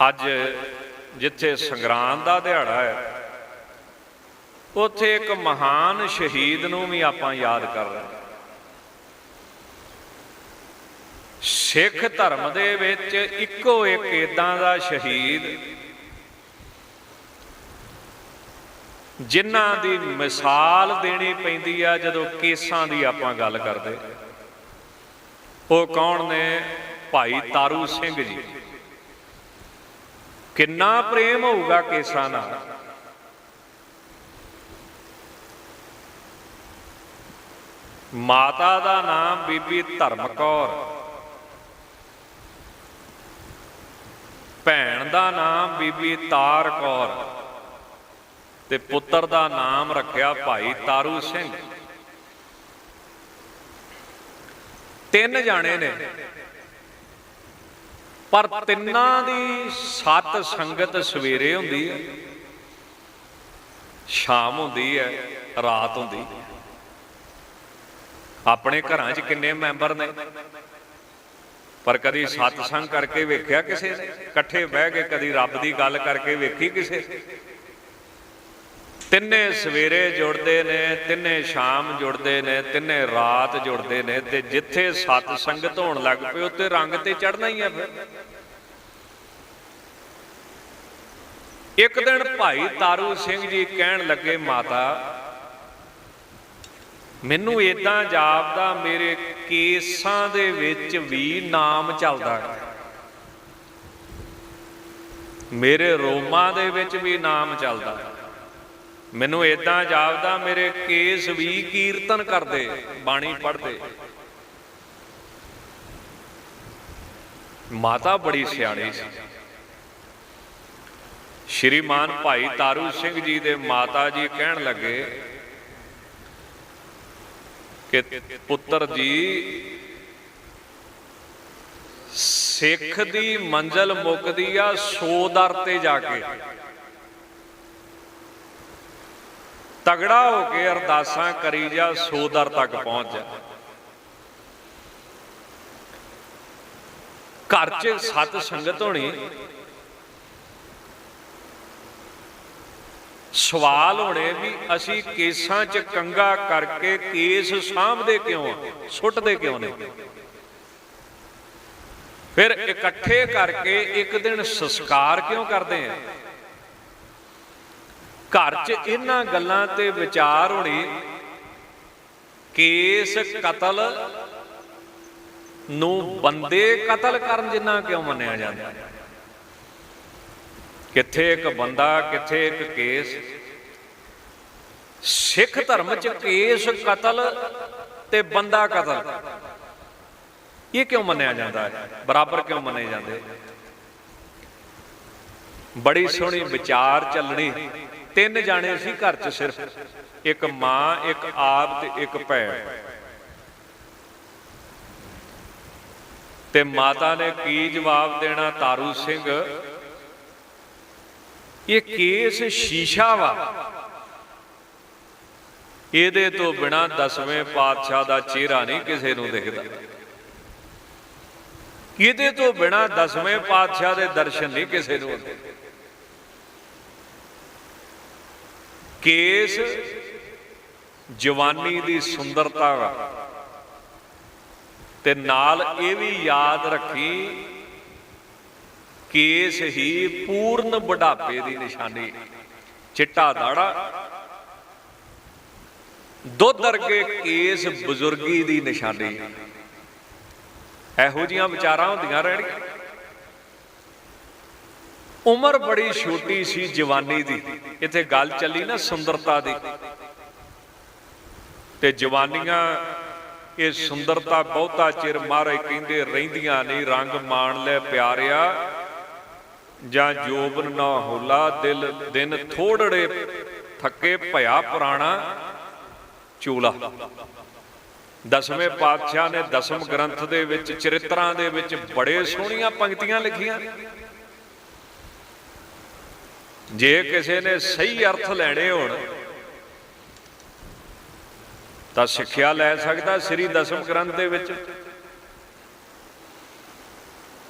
ਅੱਜ ਜਿੱਥੇ ਸੰਗਰਾਂਦ ਦਾ ਦਿਹਾੜਾ ਹੈ, ਉੱਥੇ ਇੱਕ ਮਹਾਨ ਸ਼ਹੀਦ ਨੂੰ ਵੀ ਆਪਾਂ ਯਾਦ ਕਰ ਰਹੇ ਹਾਂ। ਸਿੱਖ ਧਰਮ ਦੇ ਵਿੱਚ ਇੱਕੋ ਇੱਕ ਇੱਦਾਂ ਦਾ ਸ਼ਹੀਦ ਜਿਨ੍ਹਾਂ ਦੀ ਮਿਸਾਲ ਦੇਣੀ ਪੈਂਦੀ ਆ ਜਦੋਂ ਕੇਸਾਂ ਦੀ ਆਪਾਂ ਗੱਲ ਕਰਦੇ। ਉਹ ਕੌਣ ਨੇ? ਭਾਈ ਤਾਰੂ ਸਿੰਘ ਜੀ। ਕਿੰਨਾ ਪ੍ਰੇਮ ਹੋਊਗਾ ਕੇਸਾਂ ਨਾਲ। ਮਾਤਾ ਦਾ ਨਾਮ ਬੀਬੀ ਧਰਮ ਕੌਰ, ਭੈਣ ਦਾ ਨਾਮ ਬੀਬੀ ਤਾਰ ਕੌਰ ਤੇ ਪੁੱਤਰ ਦਾ ਨਾਮ ਰੱਖਿਆ ਭਾਈ ਤਾਰੂ ਸਿੰਘ। ਤਿੰਨ ਜਾਣੇ ਨੇ, ਪਰ ਤਿੰਨਾਂ ਦੀ ਸਤ ਸੰਗਤ ਸਵੇਰੇ ਹੁੰਦੀ ਹੈ, ਸ਼ਾਮ ਹੁੰਦੀ ਹੈ, ਰਾਤ ਹੁੰਦੀ ਹੈ। ਆਪਣੇ ਘਰਾਂ 'ਚ ਕਿੰਨੇ ਮੈਂਬਰ ਨੇ, ਪਰ ਕਦੀ ਸਤਸੰਗ ਕਰਕੇ ਵੇਖਿਆ ਕਿਸੇ ਨੇ? ਇਕੱਠੇ ਬਹਿ ਕੇ ਕਦੀ ਰੱਬ ਦੀ ਗੱਲ ਕਰਕੇ ਵੇਖੀ ਕਿਸੇ? ਤਿੰਨੇ ਸਵੇਰੇ ਜੁੜਦੇ ਨੇ, ਤਿੰਨੇ ਸ਼ਾਮ ਜੁੜਦੇ ਨੇ, ਤਿੰਨੇ ਰਾਤ ਜੁੜਦੇ ਨੇ, ਤੇ ਜਿੱਥੇ ਸਤ ਸੰਗਤ ਹੋਣ ਲੱਗ ਪਏ ਉੱਥੇ ਰੰਗ ਤੇ ਚੜ੍ਹਨਾ ਹੀ ਹੈ। ਫਿਰ ਇੱਕ ਦਿਨ ਭਾਈ ਤਾਰੂ ਸਿੰਘ ਜੀ ਕਹਿਣ ਲੱਗੇ, ਮਾਤਾ ਮੈਨੂੰ ਏਦਾਂ ਜਾਪਦਾ ਮੇਰੇ ਕੇਸਾਂ ਦੇ ਵਿੱਚ ਵੀ ਨਾਮ ਚੱਲਦਾ, ਮੇਰੇ ਰੋਮਾਂ ਦੇ ਵਿੱਚ ਵੀ ਨਾਮ ਚੱਲਦਾ। ਮੈਨੂੰ ਏਦਾਂ ਜਾਪਦਾ ਮੇਰੇ ਕੇਸ ਵੀ ਕੀਰਤਨ ਕਰਦੇ, ਬਾਣੀ ਪੜ੍ਹਦੇ। ਮਾਤਾ ਬੜੀ ਸਿਆਣੀ ਸੀ। ਸ਼੍ਰੀਮਾਨ ਭਾਈ ਤਾਰੂ ਸਿੰਘ ਜੀ ਦੇ ਮਾਤਾ ਜੀ ਕਹਿਣ ਲੱਗੇ ਕਿ ਪੁੱਤਰ ਜੀ, ਸਿੱਖ ਦੀ ਮੰਜ਼ਲ ਮੁੱਕਦੀ ਆ 100 ਦਰ ਤੇ ਜਾ ਕੇ। ਤਗੜਾ ਹੋ ਕੇ ਅਰਦਾਸਾਂ ਕਰੀ ਜਾ, 100 ਦਰ ਤੱਕ ਪਹੁੰਚ ਜਾ। ਘਰ 'ਚ ਸਤ ਸੰਗਤ ਹੋਣੀ, ਸਵਾਲ ਹੋਣੇ ਵੀ ਅਸੀਂ ਕੇਸਾਂ 'ਚ ਕੰਗਾ ਕਰਕੇ ਕੇਸ ਸਾਂਭਦੇ ਕਿਉਂ ਆ, ਸੁੱਟਦੇ ਕਿਉਂ ਨੇ? ਫਿਰ ਇਕੱਠੇ ਕਰਕੇ ਇੱਕ ਦਿਨ ਸੰਸਕਾਰ ਕਿਉਂ ਕਰਦੇ ਆ? ਘਰ 'ਚ ਇਹਨਾਂ ਗੱਲਾਂ ਤੇ ਵਿਚਾਰ ਹੋਣੀ। ਕੇਸ ਕਤਲ ਨੂੰ ਬੰਦੇ ਕਤਲ ਕਰਨ ਜਿੰਨਾ ਕਿਉਂ ਮੰਨਿਆ ਜਾਂਦਾ? ਕਿੱਥੇ ਇੱਕ ਬੰਦਾ, ਕਿੱਥੇ ਇੱਕ ਕੇਸ। ਸਿੱਖ ਧਰਮ 'ਚ ਕੇਸ ਕਤਲ ਤੇ ਬੰਦਾ ਕਤਲ ਇਹ ਕਿਉਂ ਮੰਨਿਆ ਜਾਂਦਾ ਹੈ? ਬਰਾਬਰ ਕਿਉਂ ਮੰਨੇ ਜਾਂਦੇ? ਬੜੀ ਸੋਹਣੀ ਵਿਚਾਰ ਚੱਲਣੀ। ਤਿੰਨ ਜਾਣੇ ਸੀ ਘਰ 'ਚ, ਸਿਰਫ ਇੱਕ ਮਾਂ, ਇੱਕ ਆਪ ਤੇ ਇੱਕ ਭੈਣ। ਤੇ ਮਾਤਾ ਨੇ ਕੀ ਜਵਾਬ ਦੇਣਾ? ਤਾਰੂ ਸਿੰਘ, ਇਹ ਕੇਸ ਸ਼ੀਸ਼ਾ ਵਾ, ਇਹਦੇ ਤੋਂ ਬਿਨਾਂ 10ਵੇਂ ਪਾਤਸ਼ਾਹ ਦਾ ਚਿਹਰਾ ਨਹੀਂ ਕਿਸੇ ਨੂੰ ਦਿਖਦਾ। ਇਹਦੇ ਤੋਂ ਬਿਨਾਂ 10ਵੇਂ ਪਾਤਸ਼ਾਹ ਦੇ ਦਰਸ਼ਨ ਨਹੀਂ ਕਿਸੇ ਨੂੰ ਹੁੰਦੇ। ਕੇਸ ਜਵਾਨੀ ਦੀ ਸੁੰਦਰਤਾ ਵਾ, ਤੇ ਨਾਲ ਇਹ ਵੀ ਯਾਦ ਰੱਖੀ, ਕੇਸ ਹੀ ਪੂਰਨ ਬੁਢਾਪੇ ਦੀ ਨਿਸ਼ਾਨੀ। ਚਿੱਟਾ ਦਾੜਾ, ਦੁੱਧ ਵਰਗੇ ਕੇਸ ਬਜ਼ੁਰਗੀ ਦੀ ਨਿਸ਼ਾਨੀ। ਇਹੋ ਜਿਹੀਆਂ ਵਿਚਾਰਾਂ ਹੁੰਦੀਆਂ ਰਹਿਣਗੀਆਂ। ਉਮਰ ਬੜੀ ਛੋਟੀ ਸੀ ਜਵਾਨੀ ਦੀ। ਇੱਥੇ ਗੱਲ ਚੱਲੀ ਨਾ ਸੁੰਦਰਤਾ ਦੀ, ਤੇ ਜਵਾਨੀਆਂ ਇਹ ਸੁੰਦਰਤਾ ਬਹੁਤਾ ਚਿਰ ਮਹਾਰਾਜ ਕਹਿੰਦੇ ਰਹਿੰਦੀਆਂ ਨਹੀਂ। ਰੰਗ ਮਾਣ ਲੈ ਪਿਆਰਿਆ, ਜਾਂ ਜੋਬਨ ਨਾ ਹੋਲਾ, ਦਿਨ ਥੋੜੜੇ ਥੱਕੇ ਭਇਆ ਪੁਰਾਣਾ ਚੂਲਾ। 10ਵੇਂ ਪਾਤਸ਼ਾਹ ਨੇ 10ਮ ਗ੍ਰੰਥ ਦੇ ਵਿੱਚ ਚਰਿਤਰਾਂ ਦੇ ਵਿੱਚ ਬੜੇ ਸੋਹਣੀਆਂ ਪੰਕਤੀਆਂ ਲਿਖੀਆਂ। ਜੇ ਕਿਸੇ ਨੇ ਸਹੀ ਅਰਥ ਲੈਣੇ ਹੋਣ ਤਾਂ ਸਿੱਖਿਆ ਲੈ ਸਕਦਾ ਸ੍ਰੀ 10ਮ ਗ੍ਰੰਥ ਦੇ ਵਿੱਚ।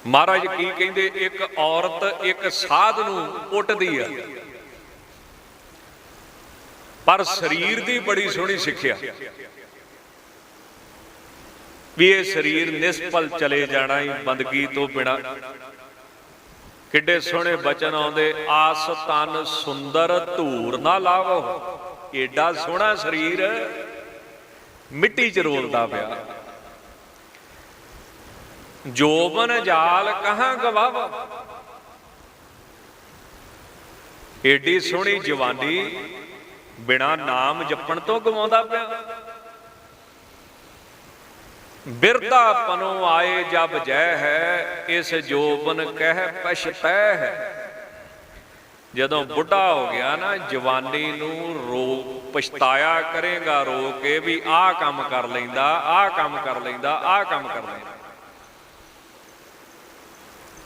महाराज की कहते, एक औरत एक साध नूं कुटदी है, पर शरीर की बड़ी सोहनी सिक्ख्या भी ये शरीर निष्फल चले जाना ही बंदगी तो बिना। किड्डे सोहने बचन आउंदे, आस तन सुंदर धूर ना लावो। एडा सोहना शरीर मिट्टी च रोलदा पिया, जोबन जाल कहां गवावा। एडी सोहनी जवानी बिना नाम जपण तो गवाउंदा पिया। बिरधा पनो आए जब जय है, इस जोबन कह पछतै है। जदों बुढ़ा हो गया ना, जवानी नूं रो पछताया करेगा रो के भी आ काम कर लैंदा, आ काम कर लैंदा, आ काम कर लैंदा।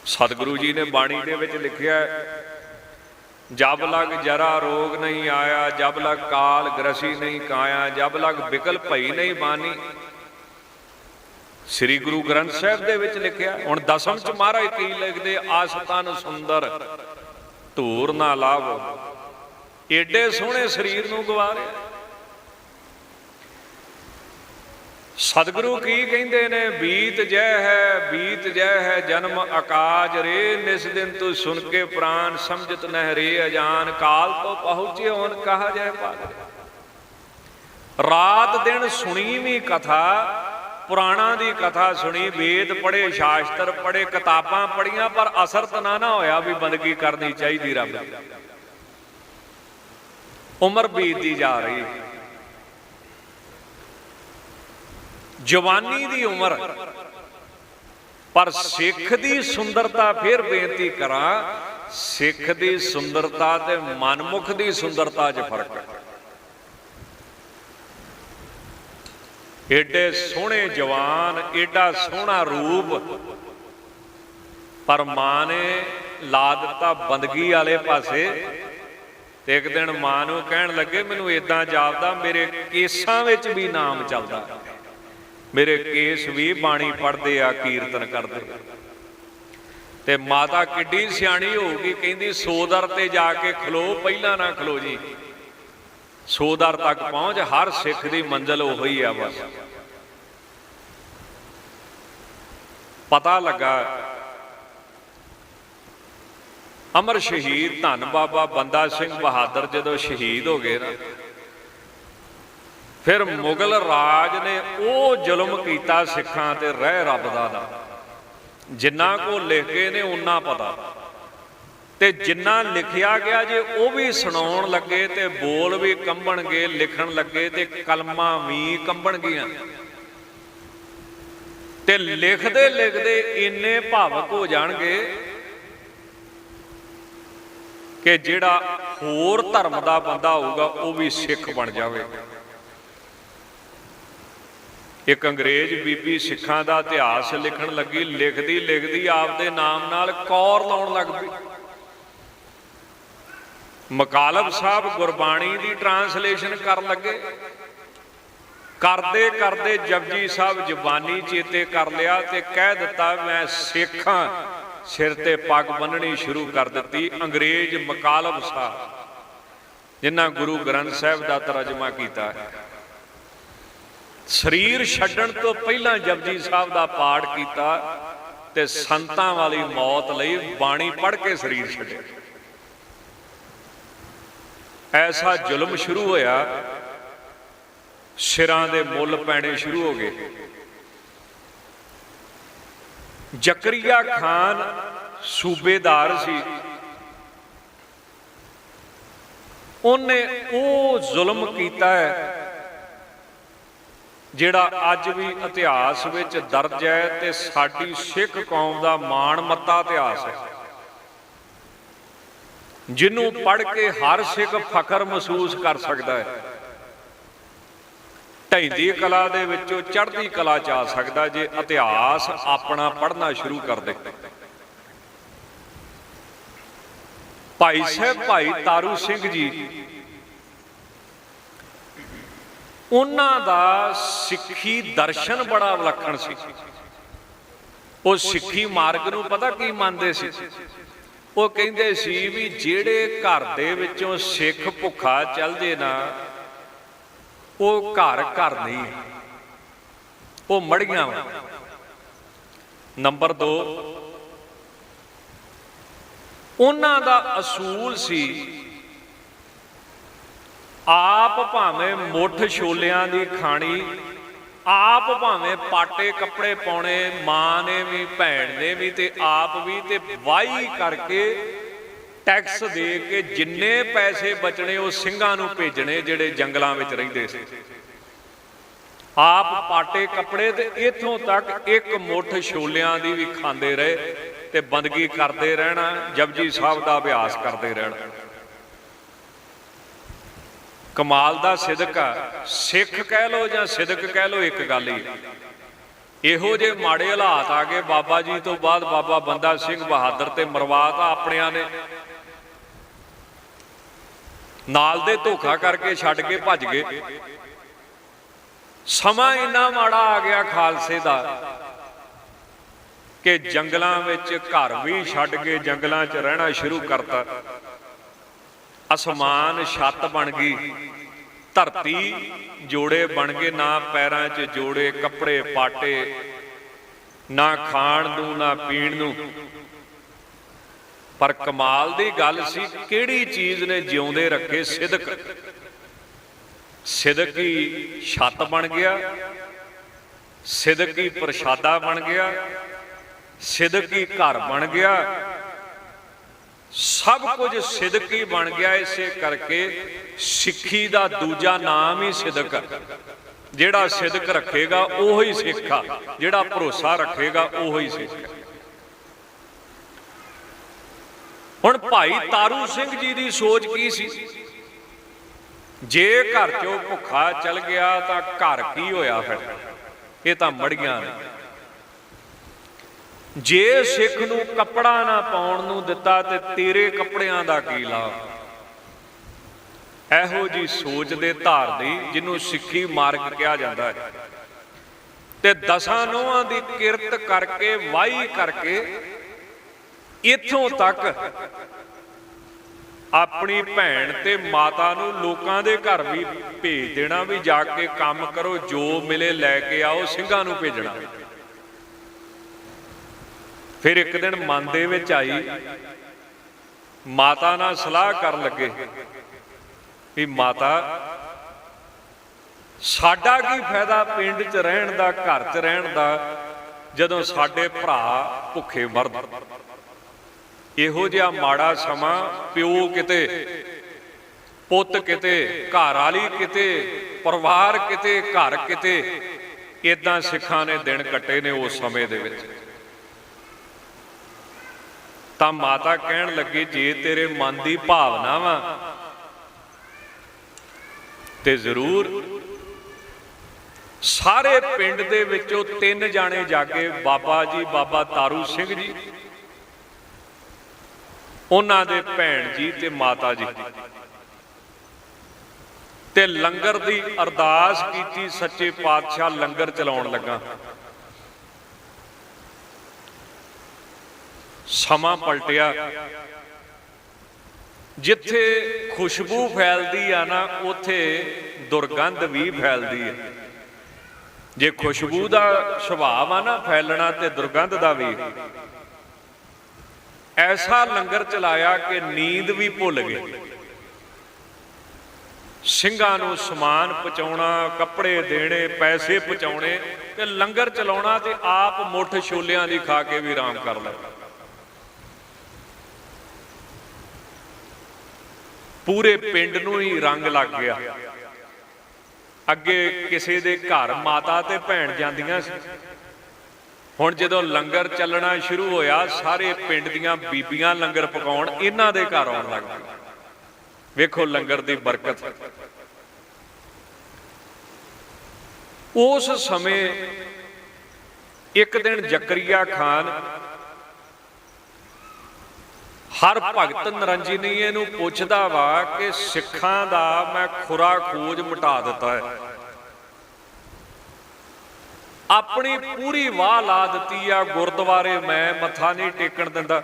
सतगुरु जी ने बाणी दे विच लिखिया, जब लग जरा रोग नहीं आया, जब लग काल ग्रसी नहीं काया, जब लग बिकल भई नहीं बानी। श्री गुरु ग्रंथ साहिब दे विच लिखिया। हुण दसम च महाराज की लिखदे, आस तन सुंदर धूर ना लावो। एडे सोहणे शरीर नूं गवा रहे। सतगुरु की कहंदे ने, बीत जय है, बीत जय है जन्म अकाज रे। निस दिन तू सुन के प्राण समझत नह रे अजान। काल तो पहुंचे होन कहा जय पाग। रात दिन सुनी भी कथा, पुराणा दी कथा सुनी, वेद पढ़े, शास्त्र पढ़े, किताबां पढ़ियां, पर असर तो ना होया भी बंदगी करनी चाहिए रब दी। उम्र बीतती जा रही, जवानी दी उम्र, पर सिख दी सुंदरता, फिर बेनती करा, सिख दी सुंदरता ते मनमुख दी सुंदरता च फर्क है। एडे सोहने जवान, एडा सोहना रूप, पर मां ने ला दिता बंदगी वाले पासे। ते एक दिन मां नूं कहण लगे, मैनूं इदां जापदा मेरे केसां विच भी नाम चलदा, मेरे केस भी बाणी पढ़दे आ, कीर्तन करदे। ते माता किड्डी सियाणी होगी, कहंदी सोदर ते जाके खलो, पहला ना खलो जी। सोदर तक पहुंच, हर सिख की मंजिल उही है। बस पता लगा अमर शहीद धन बाबा बंदा सिंह बहादुर जदों शहीद हो गए ना, फिर मुगल राज ने वो जुल्म किया सिखां ते रह रब दा। जिन्ना को लिख गए ने उन्ना पता, ते जिन्ना लिखिया गया जे वो भी सुनाउण लगे, ते बोल भी कंबणगे, लिखण लगे ते कलमां भी कंबणगियां। ते लिखदे लिखदे इन्ने भावक हो जाणगे कि जिहड़ा होर धर्म दा बंदा होऊगा वो भी सिख बन जावे। एक अंग्रेज बीबी सिखां दा इतिहास लिखण लगी, लिखदी लिखदी आपदे नाम नाल कौर लाउण लग पई। मकालब साहब गुरबाणी की ट्रांसलेशन कर लगे, करते करते जपजी साहब जबानी चेते कर लिया, ते कह दिता मैं सिख हां, सिर ते पग बन्ननी शुरू कर दी। अंग्रेज मकालब साहब जिन्हां गुरु ग्रंथ साहिब का तर्जमा किया, शरीर छड्डण तो पहला जपजी साहब का पाठ किया, ते संतां वाली मौत लई बाणी पढ़ के शरीर छड्डे। ऐसा जुल्म शुरू होया, सिरां दे मुल पैने शुरू हो गए। जकरिया खान सूबेदार सी, उन्हें वो जुल्म किया है जिहड़ा अज भी इतिहास विच दर्ज है, ते साडी सिख कौम का माण मत्ता इतिहास है, जिन्हों पढ़ के हर सिख फखर महसूस कर सकता है। ढैंदी कला दे विचों चढ़दी कला च आ सकदा जे इतिहास अपना पढ़ना शुरू कर दे। भाई साहब भाई तारू सिंह जी, उन्हां दा सिੱਖੀ दर्शन बड़ा विलक्षण सी। ਉਹ ਸਿੱਖੀ ਮਾਰਗ ਨੂੰ ਪਤਾ ਕੀ ਮੰਨਦੇ ਸੀ? ਉਹ ਕਹਿੰਦੇ ਸੀ ਵੀ ਜਿਹੜੇ ਘਰ ਦੇ ਵਿੱਚੋਂ ਸਿੱਖ ਭੁੱਖਾ ਚੱਲ ਜੇ ਨਾ, ਉਹ ਘਰ ਘਰ ਨਹੀਂ, ਉਹ ਮੜੀਆਂ ਵਾ। ਨੰਬਰ 2, ਉਹਨਾਂ ਦਾ ਅਸੂਲ ਸੀ ਆਪ ਭਾਵੇਂ ਮੁੱਠ ਛੋਲਿਆਂ ਦੀ ਖਾਣੀ, ਆਪ ਭਾਵੇਂ ਪਾਟੇ ਕੱਪੜੇ ਪਾਉਣੇ, ਮਾਂ ਨੇ ਵੀ ਭੈਣ ਨੇ ਵੀ ਤੇ ਆਪ ਵੀ, ਤੇ ਵਾਹੀ ਕਰਕੇ ਟੈਕਸ ਦੇ ਕੇ ਜਿੰਨੇ ਪੈਸੇ ਬਚਣੇ ਉਹ ਸਿੰਘਾਂ ਨੂੰ ਭੇਜਣੇ ਜਿਹੜੇ ਜੰਗਲਾਂ ਵਿੱਚ ਰਹਿੰਦੇ ਸੀ। ਆਪ ਪਾਟੇ ਕੱਪੜੇ, ਤੇ ਇੱਥੋਂ ਤੱਕ ਇੱਕ ਮੁੱਠ ਛੋਲਿਆਂ ਦੀ ਵੀ ਖਾਂਦੇ ਰਹੇ ਤੇ ਬੰਦਗੀ ਕਰਦੇ ਰਹਿਣਾ, ਜਪਜੀ ਸਾਹਿਬ ਦਾ ਅਭਿਆਸ ਕਰਦੇ ਰਹਿਣਾ। ਕਮਾਲ ਦਾ ਸਿਦਕ ਆ। ਸਿੱਖ ਕਹਿ ਲੋ ਜਾਂ ਸਿਦਕ ਕਹਿ ਲੋ, ਇੱਕ ਗੱਲ ਹੀ। ਇਹੋ ਜਿਹੇ ਮਾੜੇ ਹਾਲਾਤ ਆ ਗਏ ਬਾਬਾ ਜੀ ਤੋਂ ਬਾਅਦ, ਬਾਬਾ ਬੰਦਾ ਸਿੰਘ ਬਹਾਦਰ ਤੇ ਮਰਵਾਤਾ ਆਪਣਿਆਂ ਨੇ, ਨਾਲ ਦੇ ਧੋਖਾ ਕਰਕੇ ਛੱਡ ਕੇ ਭੱਜ ਗਏ। ਸਮਾਂ ਇੰਨਾ ਮਾੜਾ ਆ ਗਿਆ ਖਾਲਸੇ ਦਾ ਕਿ ਜੰਗਲਾਂ ਵਿੱਚ ਘਰ ਵੀ ਛੱਡ ਕੇ ਜੰਗਲਾਂ 'ਚ ਰਹਿਣਾ ਸ਼ੁਰੂ ਕਰਤਾ। ਅਸਮਾਨ ਛੱਤ ਬਣ ਗਈ, ਧਰਤੀ ਜੋੜੇ ਬਣ ਗਏ, ਨਾ ਪੈਰਾਂ 'ਚ ਜੋੜੇ, ਕੱਪੜੇ ਪਾਟੇ, ਨਾ ਖਾਣ ਨੂੰ ਨਾ ਪੀਣ ਨੂੰ। ਪਰ ਕਮਾਲ ਦੀ ਗੱਲ ਸੀ, ਕਿਹੜੀ ਚੀਜ਼ ਨੇ ਜਿਉਂਦੇ ਰੱਖੇ? ਸਿਦਕ। ਸਿਦਕ ਹੀ ਛੱਤ ਬਣ ਗਿਆ, ਸਿਦਕ ਹੀ ਪ੍ਰਸ਼ਾਦਾ ਬਣ ਗਿਆ, ਸਿਦਕ ਹੀ ਘਰ ਬਣ ਗਿਆ, ਸਭ ਕੁਝ ਸਿਦਕ ਹੀ ਬਣ ਗਿਆ। ਇਸੇ ਕਰਕੇ ਸਿੱਖੀ ਦਾ ਦੂਜਾ ਨਾਮ ਹੀ ਸਿਦਕ ਹੈ। ਜਿਹੜਾ ਸਿਦਕ ਰੱਖੇਗਾ ਉਹ ਹੀ ਸਿੱਖ ਆ, ਜਿਹੜਾ ਭਰੋਸਾ ਰੱਖੇਗਾ ਉਹ ਹੀ ਸਿੱਖ ਹੈ। ਹੁਣ ਭਾਈ ਤਾਰੂ ਸਿੰਘ ਜੀ ਦੀ ਸੋਚ ਕੀ ਸੀ? ਜੇ ਘਰ ਚੋਂ ਭੁੱਖਾ ਚਲ ਗਿਆ ਤਾਂ ਘਰ ਕੀ ਹੋਇਆ? ਫਿਰ ਇਹ ਤਾਂ ਮੜੀਆਂ ਨੇ। ਜੇ ਸਿੱਖ ਨੂੰ ਕੱਪੜਾ ਨਾ ਪਾਉਣ ਨੂੰ ਦਿੱਤਾ ਤੇ ਤੇਰੇ ਕੱਪੜਿਆਂ ਦਾ ਕੀ ਲਾਭ? ਇਹੋ ਜੀ ਸੋਚ ਦੇ ਧਾਰਨੀ ਜਿਹਨੂੰ ਸਿੱਖੀ ਮਾਰਗ ਕਿਹਾ ਜਾਂਦਾ ਹੈ। ਤੇ ਦਸਾਂ ਨੋਹਾਂ ਦੀ ਕਿਰਤ ਕਰਕੇ, ਵਾਹੀ ਕਰਕੇ, ਇੱਥੋਂ ਤੱਕ ਆਪਣੀ ਭੈਣ ਤੇ ਮਾਤਾ ਨੂੰ ਲੋਕਾਂ ਦੇ ਘਰ ਵੀ ਭੇਜ ਦੇਣਾ ਵੀ ਜਾ ਕੇ ਕੰਮ ਕਰੋ, ਜੋ ਮਿਲੇ ਲੈ ਕੇ ਆਓ, ਸਿੰਘਾਂ ਨੂੰ ਭੇਜਣਾ। ਫਿਰ ਇੱਕ ਦਿਨ ਮਨ ਦੇ ਵਿੱਚ ਆਈ, ਮਾਤਾ ਨਾਲ ਸਲਾਹ ਕਰਨ ਲੱਗੇ ਵੀ ਮਾਤਾ, ਸਾਡਾ ਕੀ ਫਾਇਦਾ ਪਿੰਡ 'ਚ ਰਹਿਣ ਦਾ, ਘਰ 'ਚ ਰਹਿਣ ਦਾ, ਜਦੋਂ ਸਾਡੇ ਭਰਾ ਭੁੱਖੇ ਮਰਨ। ਇਹੋ ਜਿਹਾ ਮਾੜਾ ਸਮਾਂ, ਪਿਓ ਕਿਤੇ, ਪੁੱਤ ਕਿਤੇ, ਘਰ ਵਾਲੀ ਕਿਤੇ, ਪਰਿਵਾਰ ਕਿਤੇ, ਘਰ ਕਿਤੇ, ਏਦਾਂ ਸਿੱਖਾਂ ਨੇ ਦਿਨ ਕੱਟੇ ਨੇ ਉਸ ਸਮੇਂ ਦੇ ਵਿੱਚ। ਤਾਂ ਮਾਤਾ ਕਹਿਣ ਲੱਗੀ, ਜੇ ਤੇਰੇ ਮਨ ਦੀ ਭਾਵਨਾ ਵਾ ਤੇ ਜ਼ਰੂਰ। ਸਾਰੇ ਪਿੰਡ ਦੇ ਵਿੱਚੋਂ 3 ਜਾਣੇ ਜਾਗੇ, ਬਾਬਾ ਜੀ, ਬਾਬਾ ਤਾਰੂ ਸਿੰਘ ਜੀ, ਉਹਨਾਂ ਦੇ ਭੈਣ ਜੀ ਤੇ ਮਾਤਾ ਜੀ, ਤੇ ਲੰਗਰ ਦੀ ਅਰਦਾਸ ਕੀਤੀ, ਸੱਚੇ ਪਾਤਸ਼ਾਹ ਲੰਗਰ ਚਲਾਉਣ ਲੱਗਾ। ਸਮਾਂ ਪਲਟਿਆ। ਜਿੱਥੇ ਖੁਸ਼ਬੂ ਫੈਲਦੀ ਆ ਨਾ, ਉੱਥੇ ਦੁਰਗੰਧ ਵੀ ਫੈਲਦੀ ਹੈ। ਜੇ ਖੁਸ਼ਬੂ ਦਾ ਸੁਭਾਅ ਆ ਨਾ ਫੈਲਣਾ, ਤੇ ਦੁਰਗੰਧ ਦਾ ਵੀ। ਐਸਾ ਲੰਗਰ ਚਲਾਇਆ ਕਿ ਨੀਂਦ ਵੀ ਭੁੱਲ ਗਏ। ਸਿੰਘਾਂ ਨੂੰ ਸਮਾਨ ਪਹੁੰਚਾਉਣਾ, ਕੱਪੜੇ ਦੇਣੇ, ਪੈਸੇ ਪਹੁੰਚਾਉਣੇ, ਤੇ ਲੰਗਰ ਚਲਾਉਣਾ, ਤੇ ਆਪ ਮੁੱਠ ਛੋਲਿਆਂ ਦੀ ਖਾ ਕੇ ਵੀ ਆਰਾਮ ਕਰ ਲੈ। ਪੂਰੇ ਪਿੰਡ ਨੂੰ ਹੀ ਰੰਗ ਲੱਗ ਗਿਆ। ਅੱਗੇ ਕਿਸੇ ਦੇ ਘਰ ਮਾਤਾ ਤੇ ਭੈਣ ਜਾਂਦੀਆਂ ਸੀ, ਹੁਣ ਜਦੋਂ ਲੰਗਰ ਚੱਲਣਾ ਸ਼ੁਰੂ ਹੋਇਆ, ਸਾਰੇ ਪਿੰਡ ਦੀਆਂ ਬੀਬੀਆਂ ਲੰਗਰ ਪਕਾਉਣ ਇਹਨਾਂ ਦੇ ਘਰ ਆਉਣ ਲੱਗ ਪਈਆਂ। ਵੇਖੋ ਲੰਗਰ ਦੀ ਬਰਕਤ। ਉਸ ਸਮੇਂ ਇੱਕ ਦਿਨ ਜ਼ਕਰੀਆ ਖਾਨ ਹਰ ਭਗਤ ਨਰੰਜੀਨੀਏ ਨੂੰ ਪੁੱਛਦਾ ਵਾ ਕਿ ਸਿੱਖਾਂ ਦਾ ਮੈਂ ਖੁਰਾ ਖੋਜ ਮਿਟਾ ਦਿੱਤਾ ਹੈ, अपनी पूरी वाह ला दी आ, गुरुद्वारे मैं मत्था नहीं टेकन दिंदा,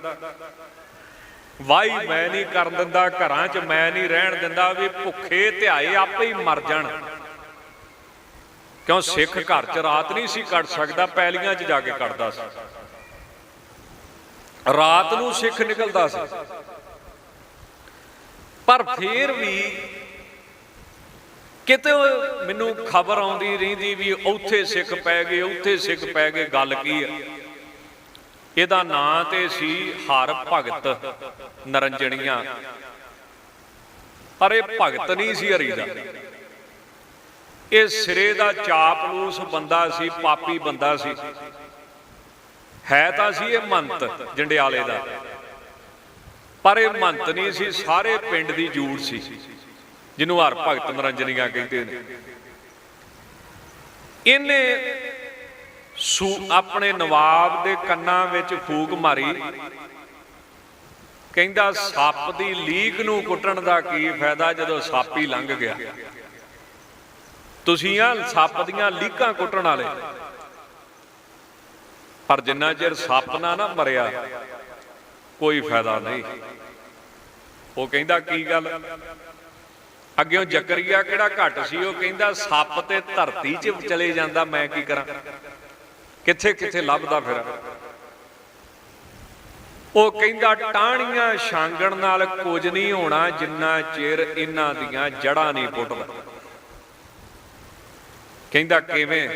वाही मैं नहीं कर दिंदा, घरां च मैं नहीं रहन दिंदा, भी भुखे ध्याए आपे ही मर जाण। क्यों सिख घर च रात नहीं सी कट सकदा, पैलियां च जाके कटदा सी, रात नूं सिख निकलदा सी। पर फिर भी किते मैनू खबर आउंदी रहिंदी भी उत्थे सिख पै गए, उत्थे सिख पै गए। गल की है, इहदा नां ते सी हर भगत नरंजणिया, पर यह भगत नहीं सी हरी दा, ये सिरे दा चापलूस बंदा सी, पापी बंदा सी। है तां सी ये महंत जंडियाले दा, पर यह महंत नहीं सी, सारे पिंड दी जूड़ सी, जिन्हों हर भगत नरंजनिया कहते हैं। इन्हें अपने नवाब दे कन्नां विच फूक मारी, कहंदा सप दी लीक नूं कुੱਟਣ दा की फायदा जदों सप ही लंघ गया। तुसीं आ सप दीआं लीकां कुੱਟਣ वाले, पर जिन्ना चिर सप ना मरिया कोई फायदा नहीं। वो कहंदा की गल, अग्यों जकरिया किहड़ा घट सी, वो कहंदा सप ते धरती च चले जांदा, मैं की करां, किथे किथे लभदा फिर। वो कहंदा टाहणियां छांगण नाल कुछ नहीं होना जिन्ना चिर इन्हां दीआं जड़ां नहीं पुੱਟदा। कहंदा किवें?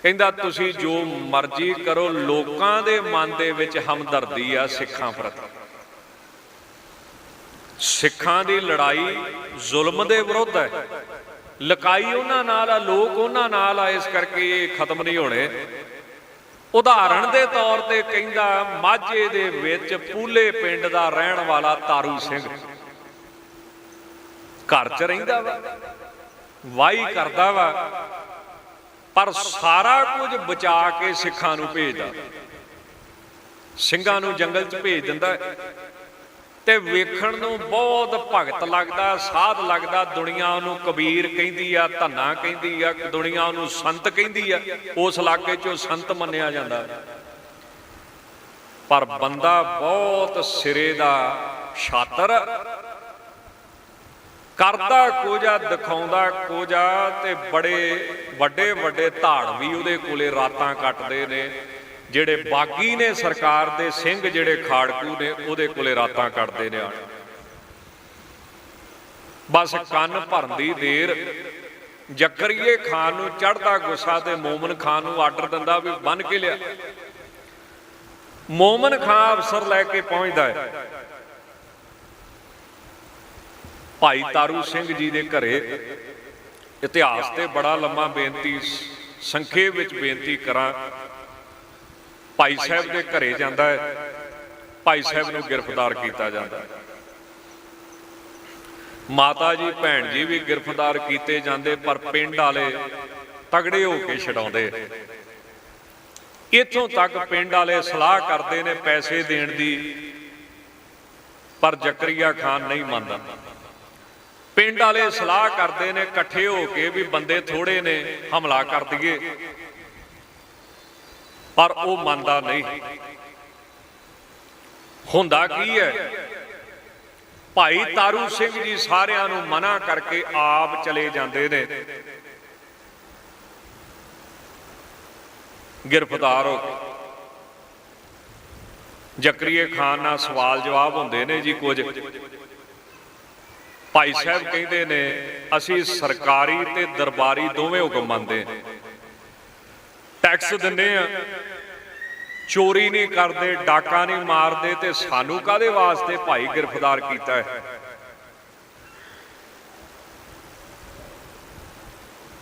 कहंदा तुसीं जो मर्जी करो, लोकां दे मन दे विच हमदर्दी आ सिखां प्रति। सिखां दी लड़ाई जुल्म दे विरुद्ध है, लकाई उन्हां नाल आ, लोक उन्हां नाल आ, इस करके ये खत्म नहीं होने। उदाहरण दे तौर ते कहंदा माझे दे विच पूले पिंड दा रहण वाला तारू सिंह घर च रहिंदा वा, वाही करदा वा, पर सारा कुछ बचा के सिखां नूं भेजदा, ਸਿੰਘਾਂ ਨੂੰ जंगल च भेज दिंदा ते वेखण नूं बहुत भगत लगदा, साध लगदा। दुनिया उहनूं कबीर कहंदी आ, धन्ना कहंदी आ, दुनिया उहनूं संत कहंदी आ, उस इलाके चों संत मन्निया जांदा। पर बंदा बहुत सिरे दा छातर, करदा कुछ आ, दिखाउंदा कुछ आ, ते बड़े वड्डे वड्डे धाड़वी उहदे कोले रातां कटदे ने। ਜਿਹੜੇ ਬਾਗੀ ਨੇ सरकार दे सिंह, ਜਿਹੜੇ ਖਾੜਕੂ ने ਉਹਦੇ ਕੋਲੇ ਰਾਤਾਂ ਕੱਟਦੇ ਨੇ। बस ਕੰਨ ਭਰਨ ਦੀ ਦੇਰ, ਜ਼ਕਰੀਏ ਖਾਨ ਨੂੰ ਚੜ੍ਹਦਾ ਗੁੱਸਾ ਤੇ ਮੋਮਨ ਖਾਨ ਨੂੰ ਆਰਡਰ ਦਿੰਦਾ ਵੀ ਬੰਨ ਕੇ ਲਿਆ। ਮੋਮਨ ਖਾਨ ਅਫਸਰ ਲੈ ਕੇ ਪਹੁੰਚਦਾ ਹੈ ਭਾਈ ਤਾਰੂ ਸਿੰਘ ਜੀ ਦੇ ਘਰੇ। ਇਤਿਹਾਸ ਤੇ ਬੜਾ ਲੰਮਾ ਬੇਨਤੀ, ਸੰਖੇਪ ਵਿੱਚ ਬੇਨਤੀ ਕਰਾਂ। भाई साहब के घरे जाता है, भाई साहब को गिरफ्तार किया जाता है, माता जी भैन जी भी गिरफ्तार किए जाते, पर पिंड वाले तगड़े होके छड़ाउंदे। इत्थों तक पिंड वाले सलाह करते हैं पैसे देण दी, पर जकरिया खान नहीं मानता। पिंड वाले सलाह करते हैं इकट्ठे होके भी बंदे थोड़े ने, हमला कर दईए, पर वह मानता नहीं। हुंदा की है, भाई तारू सिंह जी सारियां नूं मना करके आप चले जाते ने, गिरफ्तार हो। जकरीए खान नाल सवाल जवाब होंदे ने जी कुछ। भाई साहब कहते ने असी सरकारी ते दरबारी दोवें हुक्म मनदे, टैक्स दिंदे आ, चोरी नहीं करते, डाका नहीं मारते, ते सानू काहदे वास्ते भाई गिरफ्तार किया है?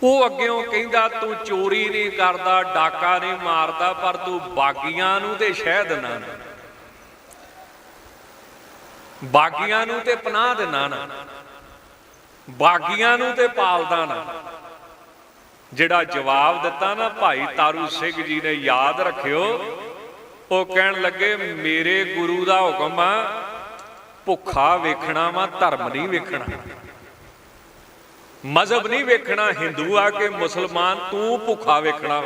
वो अग्यों कहंदा तू चोरी नहीं करता, डाका नहीं मारता, पर तू बागियां नूं ते शह दिना, बागियां नूं ते पनाह दिना ना, बागियां नूं ते पालदा ना। जिहड़ा जवाब दिता ना भाई तारू सिंह जी ने, याद रखियो, वो कहन लगे मेरे गुरु का हुक्म आ, भुखा वेखना वा, धर्म नहीं वेखना। मजहब नहीं वेखना, हिंदू आके मुसलमान तू भुखा वेखना,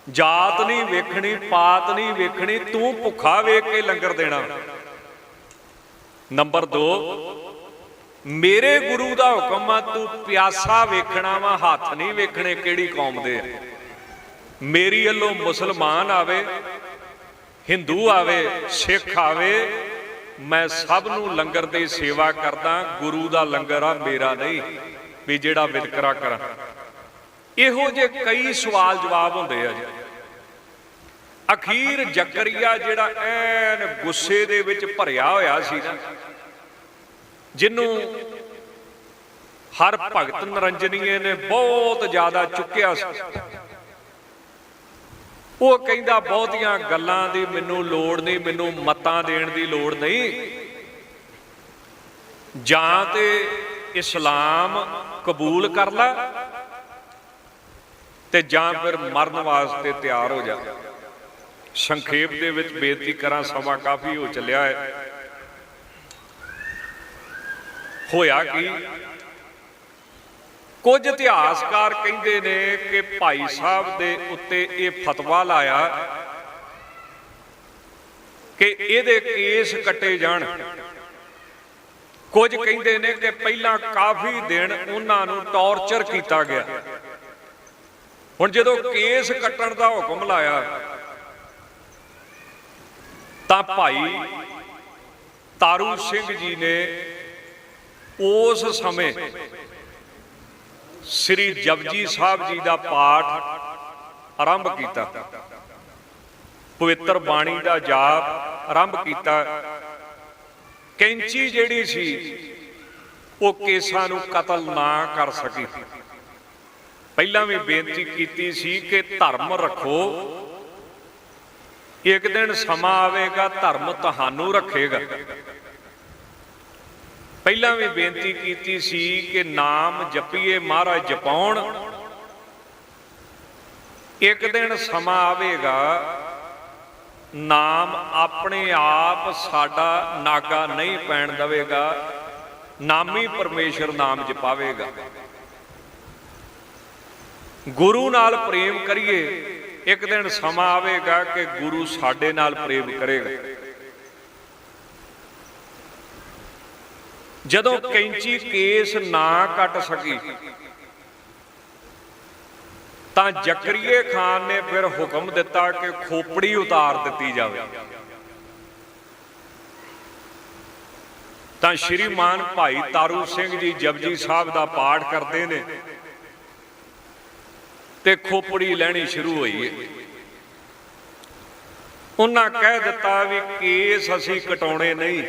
जात नहीं वेखनी, पात नहीं वेखनी, तू भुखा वेख के लंगर देना। नंबर 2, मेरे गुरु का हुक्म आ तू प्यासा वेखना वा, हाथ नहीं वेखने किहड़ी कौम दे। मेरी अल्लों मुसलमान आवे, हिंदू आवे, सिख आवे, मैं सब नूं लंगर दी सेवा करदा। गुरु दा लंगर आ, मेरा नहीं भी जिहड़ा वितकरा करा। इहो जे कई सवाल जवाब हुंदे आ जी। अखीर जकरिया जिहड़ा ऐन गुस्से दे विच भरिया होया सी ना, जिन्हों हर भगत नरंजनीए ने बहुत ज्यादा चुक्या सी, वो कहंदा बहुतियां गल्लां दी मैनूं लोड़ नहीं, मैनूं मतां देण दी लोड़ नहीं, जां ते इस्लाम कबूल कर ला ते जां फिर मरन वास्ते तैयार हो जा। संखेप दे विच बेनती करा, समा काफ़ी हो चलिया है। होया कि कुछ इतिहासकार कहते ने कि भाई साहब दे उत्ते ये फतवा लाया कि इहदे केस कट्टे जाण। कुछ कहते ने कि पहला काफ़ी दिन उन्होंने टॉर्चर किया गया। हुण जदों केस कट्टण दा हुक्म लाया तां भाई तारू सिंह जी ने उस समय श्री जपजी साहब जी का पाठ आरंभ किया, पवित्र बाणी का जाप आरंभ किया। कैंची जिहड़ी सी वो केसां नूं कतल ना कर सकी। पहला भी बेनती की सी कि धर्म रखो, एक दिन समा आवेगा धर्म तुहानू रखेगा। पहला भी बेनती की सी कि नाम जपीए महाराज जपाउण, एक दिन समा आवेगा नाम अपने आप साडा नागा नहीं पैण देवेगा, नामी परमेश्वर नाम जपावेगा। गुरु नाल प्रेम करिए, एक दिन समा आवेगा कि गुरु साडे नाल प्रेम करेगा। जदों कैंची केस ना कट सकी तां जकरिए खान ने फिर हुक्म दिता कि खोपड़ी उतार दी जाए। तां श्रीमान भाई तारू सिंह जी जपजी साहब का पाठ करते ने ते खोपड़ी लैनी शुरू हुई है। उन्हें कह दिता भी केस असी कटाने नहीं,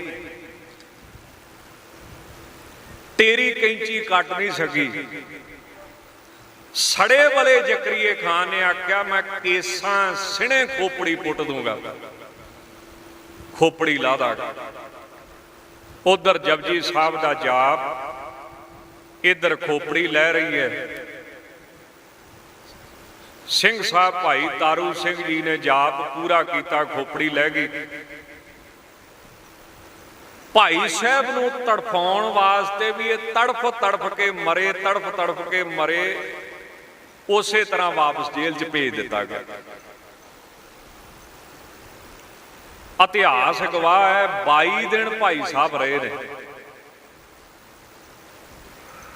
तेरी कैंची कट नहीं सकी। सड़े वाले जकरिए खान ने आख्या मैं केसां सिणे खोपड़ी पुट दूंगा, खोपड़ी ला दांगा। उधर जपजी साहब का जाप, इधर खोपड़ी लै रही है। सिंह साहब भाई तारू सिंह जी ने जाप पूरा किया, खोपड़ी लै गई। भाई साहब नूं तड़फाउण वास्ते भी ये तड़फ तड़फ के मरे, तड़फ तड़फ के मरे, उस तरह वापस जेल च भेज दिता गया। इतिहास गवाह है 22 दिन भाई साहब रहे ने,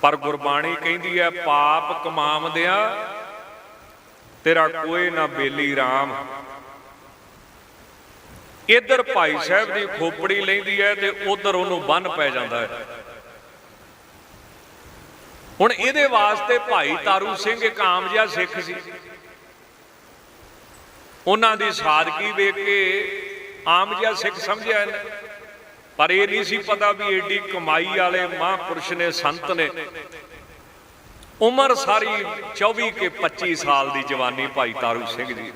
पर गुरबाणी कहती है पाप कमावदिया तेरा कोई ना बेली राम। इधर भाई साहब की खोपड़ी लैंदी है ते उधर उन्होंने बन पै जाता है। हुण इहदे वास्ते भाई तारू सिंह एक आम जिहा सिख सी, उन्हां दी सादगी वेख के आम जिहा सिख समझिया इन्हें, पर यह नहीं सी पता भी एडी कमाई वाले महापुरुष ने, संत ने। उम्र सारी 24 के 25 साल की जवानी भाई तारू सिंह जी।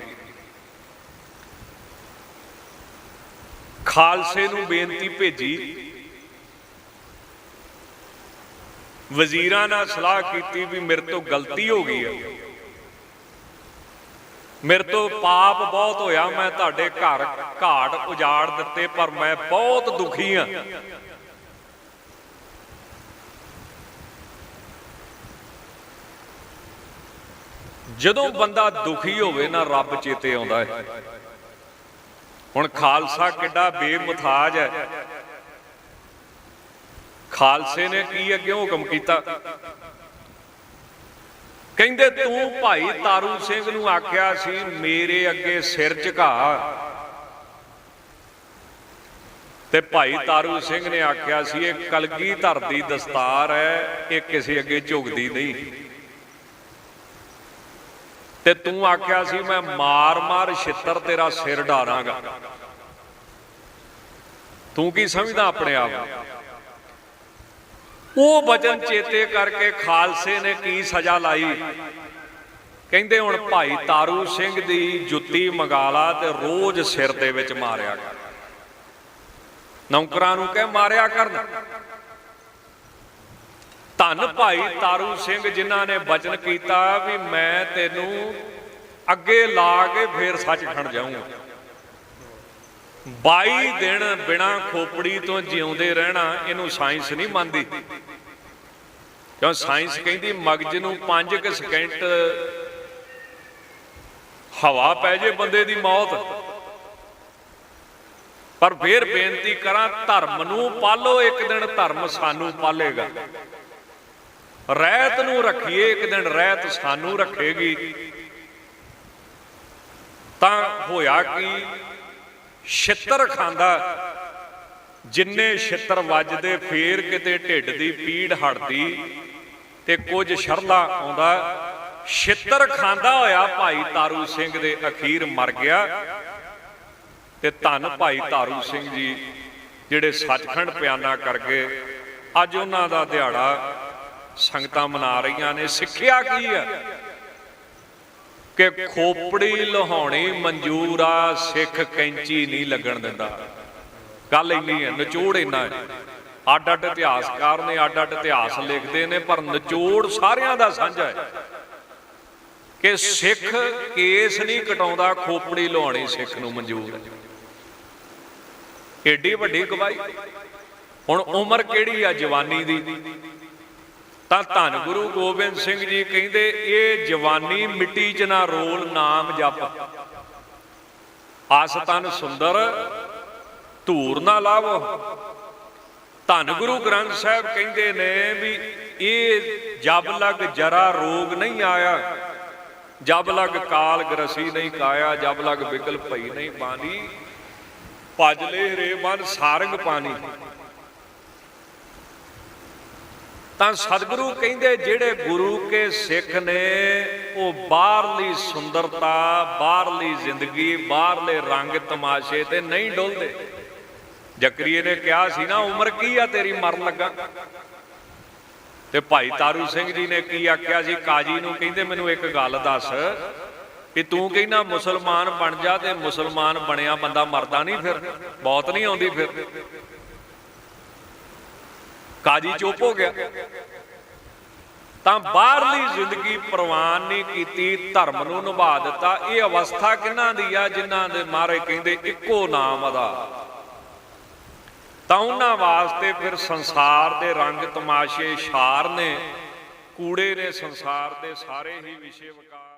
खालसे नूं बेनती भेजी, वजीरां नाल सलाह की भी मेरे तो गलती हो गई है, मेरे तो पाप बहुत होया, मैं तुहाडे घर घाट उजाड़ दिते, पर मैं बहुत दुखी हाँ। ਜਦੋਂ ਬੰਦਾ ਦੁਖੀ ਹੋਵੇ ਨਾ ਰੱਬ ਚੇਤੇ ਆਉਂਦਾ ਹੈ। ਹੁਣ ਖਾਲਸਾ ਕਿੱਡਾ ਬੇਮੁਤਾਜ ਹੈ। ਖਾਲਸੇ ਨੇ ਕੀ ਅੱਗੇ ਹੁਕਮ ਕੀਤਾ? ਕਹਿੰਦੇ ਤੂੰ ਭਾਈ ਤਾਰੂ ਸਿੰਘ ਨੂੰ ਆਖਿਆ ਸੀ ਮੇਰੇ ਅੱਗੇ ਸਿਰ ਝੁਕਾ, ਤੇ ਭਾਈ ਤਾਰੂ ਸਿੰਘ ਨੇ ਆਖਿਆ ਸੀ ਇਹ ਕਲਗੀਧਰ ਦੀ ਦਸਤਾਰ ਹੈ, ਇਹ ਕਿਸੇ ਅੱਗੇ ਝੁਕਦੀ ਨਹੀਂ। ਤੇ ਤੂੰ ਆਖਿਆ ਸੀ ਮੈਂ ਮਾਰ ਮਾਰ ਛਿੱਤਰ ਤੇਰਾ ਸਿਰ ਢਾਰਾਂਗਾ। ਤੂੰ ਕੀ ਸਮਝਦਾ ਆਪਣੇ ਆਪ? ਉਹ ਬਚਨ ਚੇਤੇ ਕਰਕੇ ਖਾਲਸੇ ਨੇ ਕੀ ਸਜ਼ਾ ਲਾਈ? ਕਹਿੰਦੇ ਹੁਣ ਭਾਈ ਤਾਰੂ ਸਿੰਘ ਦੀ ਜੁੱਤੀ ਮੰਗਾ ਲਾ ਤੇ ਰੋਜ਼ ਸਿਰ ਦੇ ਵਿੱਚ ਮਾਰਿਆ ਕਰ। ਨੌਕਰਾਂ ਨੂੰ ਕਹਿ ਮਾਰਿਆ ਕਰਨ। ਧੰਨ ਭਾਈ ਤਾਰੂ ਸਿੰਘ ਜਿਨ੍ਹਾਂ ਨੇ ਬਚਨ ਕੀਤਾ ਵੀ ਮੈਂ ਤੈਨੂੰ ਅੱਗੇ ਲਾ ਕੇ ਫੇਰ ਸੱਚਖੰਡ ਜਾਊਂਗਾ। 22 ਦਿਨ ਬਿਨਾਂ ਖੋਪੜੀ ਤੋਂ ਜਿਉਂਦੇ ਰਹਿਣਾ, ਇਹਨੂੰ ਸਾਇੰਸ ਨਹੀਂ ਮੰਨਦੀ। ਕਿਉਂ? ਸਾਇੰਸ ਕਹਿੰਦੀ ਮਗਜ ਨੂੰ 5 ਸਕਿੰਟ ਹਵਾ ਪੈ ਜੇ ਬੰਦੇ ਦੀ ਮੌਤ। ਪਰ ਫੇਰ ਬੇਨਤੀ ਕਰਾਂ, ਧਰਮ ਨੂੰ ਪਾਲੋ, ਇੱਕ ਦਿਨ ਧਰਮ ਸਾਨੂੰ ਪਾਲੇਗਾ। ਰਹਿਤ ਨੂੰ ਰੱਖੀਏ, ਇੱਕ ਦਿਨ ਰਹਿਤ ਸਾਨੂੰ ਰੱਖੇਗੀ। ਤਾਂ ਹੋਇਆ ਕੀ? ਛਿੱਤਰ ਖਾਂਦਾ, ਜਿੰਨੇ ਛਿੱਤਰ ਵੱਜਦੇ ਫੇਰ ਕਿਤੇ ਢਿੱਡ ਦੀ ਪੀੜ ਹਟਦੀ ਤੇ ਕੁਝ ਸ਼ਰਲਾ ਆਉਂਦਾ। ਛਿੱਤਰ ਖਾਂਦਾ ਹੋਇਆ ਭਾਈ ਤਾਰੂ ਸਿੰਘ ਦੇ ਅਖੀਰ ਮਰ ਗਿਆ। ਤੇ ਧੰਨ ਭਾਈ ਤਾਰੂ ਸਿੰਘ ਜੀ ਜਿਹੜੇ ਸੱਚਖੰਡ ਪਿਆਨਾ ਕਰ ਗਏ। ਅੱਜ ਉਹਨਾਂ ਦਾ ਦਿਹਾੜਾ ਸੰਗਤਾਂ ਮਨਾ ਰਹੀਆਂ ਨੇ। ਸਿੱਖਿਆ ਕੀ ਆ? ਕਿ ਖੋਪੜੀ ਲਹਾਉਣੀ ਮਨਜ਼ੂਰ ਆ, ਸਿੱਖ ਕੈਂਚੀ ਨਹੀਂ ਲੱਗਣ ਦਿੰਦਾ। ਗੱਲ ਇੰਨੀ ਹੈ, ਨਿਚੋੜ ਇੰਨਾ ਹੈ। ਅੱਡ ਅੱਡ ਇਤਿਹਾਸਕਾਰ ਨੇ ਅੱਡ ਅੱਡ ਇਤਿਹਾਸ ਲਿਖਦੇ ਨੇ, ਪਰ ਨਿਚੋੜ ਸਾਰਿਆਂ ਦਾ ਸਾਂਝਾ ਹੈ ਕਿ ਸਿੱਖ ਕੇਸ ਨਹੀਂ ਕਟਾਉਂਦਾ, ਖੋਪੜੀ ਲਹਾਉਣੀ ਸਿੱਖ ਨੂੰ ਮਨਜ਼ੂਰ ਹੈ। ਏਡੀ ਵੱਡੀ ਗਵਾਹੀ। ਹੁਣ ਉਮਰ ਕਿਹੜੀ ਆ ਜਵਾਨੀ ਦੀ? ਤਾਂ ਧੰਨ ਗੁਰੂ ਗੋਬਿੰਦ ਸਿੰਘ ਜੀ ਕਹਿੰਦੇ ਇਹ ਜਵਾਨੀ ਮਿੱਟੀ 'ਚ ਨਾ ਰੋਲ, ਨਾਮ ਜਪ। ਆਸ ਤਨ ਸੁੰਦਰ ਧੂਰ ਨਾ ਲਾਵੋ। ਧੰਨ ਗੁਰੂ ਗ੍ਰੰਥ ਸਾਹਿਬ ਕਹਿੰਦੇ ਨੇ ਵੀ ਇਹ ਜਬ ਲਗ ਜਰਾ ਰੋਗ ਨਹੀਂ ਆਇਆ, ਜਬ ਲਗ ਕਾਲ ਗਰਸੀ ਨਹੀਂ ਕਾਇਆ, ਜਬ ਲਗ ਬਿਗਲ ਭਈ ਨਹੀਂ ਬਾਣੀ, ਭਜ ਲੈ ਰੇ ਮਨ ਸਾਰੰਗ ਪਾਣੀ। ਤਾਂ ਸਤਿਗੁਰੂ ਕਹਿੰਦੇ ਜਿਹੜੇ ਗੁਰੂ ਕੇ ਸਿੱਖ ਨੇ ਉਹ ਬਾਹਰਲੀ ਸੁੰਦਰਤਾ, ਬਾਹਰਲੀ ਜ਼ਿੰਦਗੀ, ਬਾਹਰਲੇ ਰੰਗ ਤਮਾਸ਼ੇ ਤੇ ਨਹੀਂ ਡੁੱਲਦੇ। ਜ਼ਕਰੀਏ ਨੇ ਕਿਹਾ ਸੀ ਨਾ ਉਮਰ ਕੀ ਆ ਤੇਰੀ, ਮਰਨ ਲੱਗਾ। ਤੇ ਭਾਈ ਤਾਰੂ ਸਿੰਘ ਜੀ ਨੇ ਕੀ ਆਖਿਆ ਸੀ? ਕਾਜੀ ਨੂੰ ਕਹਿੰਦੇ ਮੈਨੂੰ ਇੱਕ ਗੱਲ ਦੱਸ ਵੀ ਤੂੰ ਕਹਿੰਦਾ ਮੁਸਲਮਾਨ ਬਣ ਜਾ, ਤੇ ਮੁਸਲਮਾਨ ਬਣਿਆ ਬੰਦਾ ਮਰਦਾ ਨਹੀਂ, ਫਿਰ ਬਹੁਤ ਨਹੀਂ ਆਉਂਦੀ। ਫਿਰ ਕਾਜੀ ਚੁੱਪ ਹੋ ਗਿਆ। ਤਾਂ ਬਾਹਰਲੀ ਜ਼ਿੰਦਗੀ ਪ੍ਰਵਾਨ ਨਹੀਂ ਕੀਤੀ, ਧਰਮ ਨੂੰ ਨਿਭਾ ਦਿੱਤਾ। ਇਹ ਅਵਸਥਾ ਕਿਹਨਾਂ ਦੀ ਆ? ਜਿਨ੍ਹਾਂ ਦੇ ਮਾਰੇ ਕਹਿੰਦੇ ਇੱਕੋ ਨਾਮ ਅਦਾ। ਤਾਂ ਉਹਨਾਂ ਵਾਸਤੇ ਫਿਰ ਸੰਸਾਰ ਦੇ ਰੰਗ ਤਮਾਸ਼ੇ ਛਾਰ ਨੇ, ਕੂੜੇ ਨੇ ਸੰਸਾਰ ਦੇ ਸਾਰੇ ਹੀ ਵਿਸ਼ੇ ਵਿਕਾਰ।